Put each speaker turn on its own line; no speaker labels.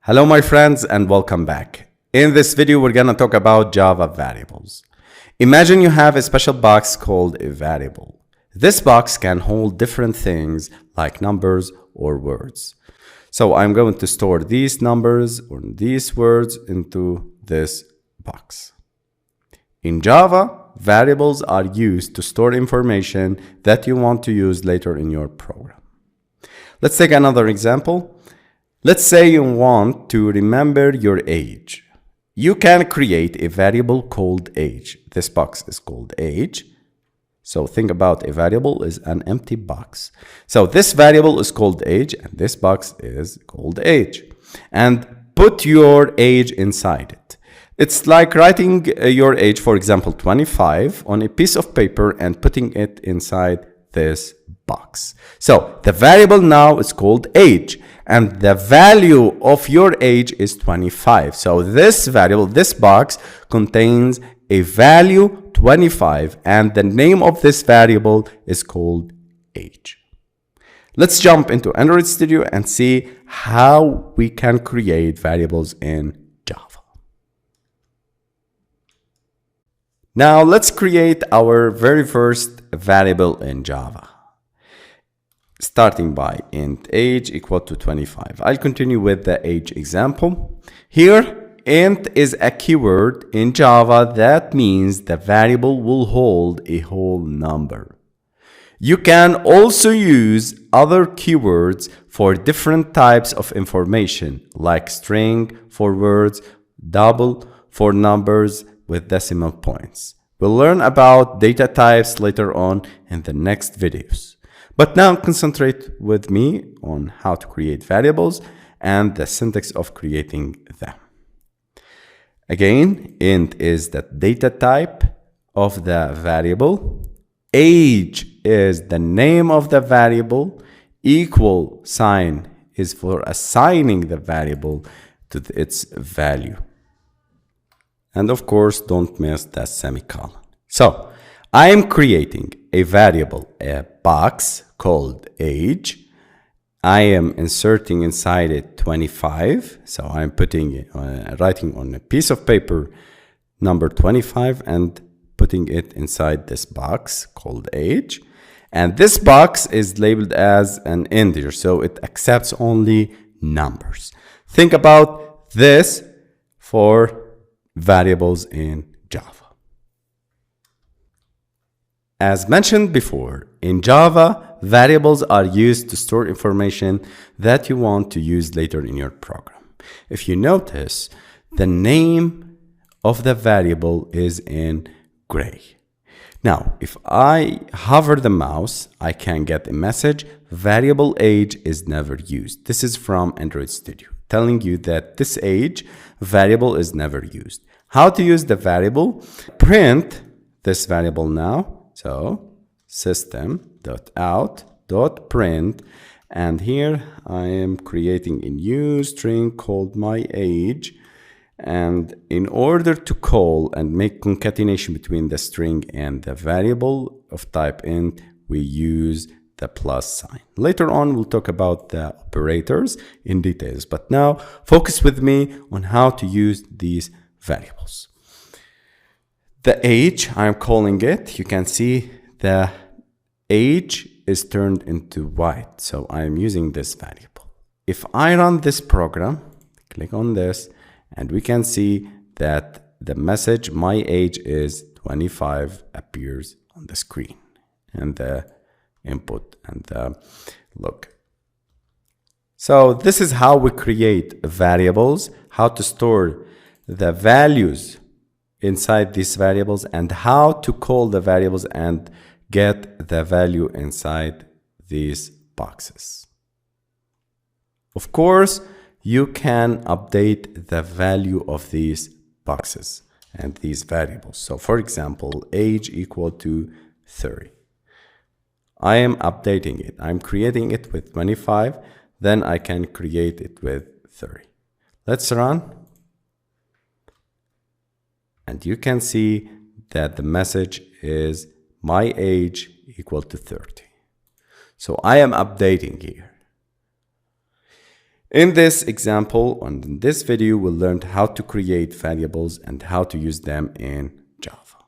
Hello my friends and welcome back. In this video we're gonna talk about Java variables. Imagine you have a special box called a variable. This box can hold different things like numbers or words. So I'm going to store these numbers or these words into this box. In Java, variables are used to store information that you want to use later in your program. Let's take another example. Let's say you want to remember your age. You can create a variable called age. This box is called age. So think about a variable is an empty box. So this variable is called age and this box is called age. And put your age inside it. It's like writing your age, for example, 25 on a piece of paper and putting it inside this box. So the variable now is called age and the value of your age is 25. So this variable, this box contains a value 25 and the name of this variable is called age. Let's jump into Android Studio and see how we can create variables in Java. Now let's create our very first variable in Java. Starting by int age equal to 25. I'll continue with the age example. Here, int is a keyword in Java that means the variable will hold a whole number. You can also use other keywords for different types of information like string for words, double for numbers with decimal points. We'll learn about data types later on in the next videos. But now concentrate with me on how to create variables and the syntax of creating them. Again, int is the data type of the variable. Age is the name of the variable. Equal sign is for assigning the variable to its value. And of course, don't miss the semicolon. So I am creating a variable, a box called age. I am inserting inside it 25. So I'm putting writing on a piece of paper number 25 and putting it inside this box called age. And this box is labeled as an integer, so it accepts only numbers. Think about this for variables in Java. As mentioned before, in Java, variables are used to store information that you want to use later in your program. If you notice, the name of the variable is in gray. Now, if I hover the mouse, I can get a message, variable age is never used. This is from Android Studio, telling you that this age variable is never used. How to use the variable? Print this variable now. So system.out.print, and here I am creating a new string called my age. And in order to call and make concatenation between the string and the variable of type int, we use the plus sign. Later on, we'll talk about the operators in details, but now focus with me on how to use these variables. The age, I'm calling it, you can see the age is turned into white. So I'm using this variable. If I run this program, click on this, and we can see that the message, my age is 25, appears on the screen. And the input and the look. So this is how we create variables, how to store the values inside these variables and how to call the variables and get the value inside these boxes. Of course, you can update the value of these boxes and these variables. So for example, age equal to 30. I am updating it. I'm creating it with 25. Then I can create it with 30. Let's run. And you can see that the message is my age equal to 30. So I am updating here. In this example and in this video, we'll learn how to create variables and how to use them in Java.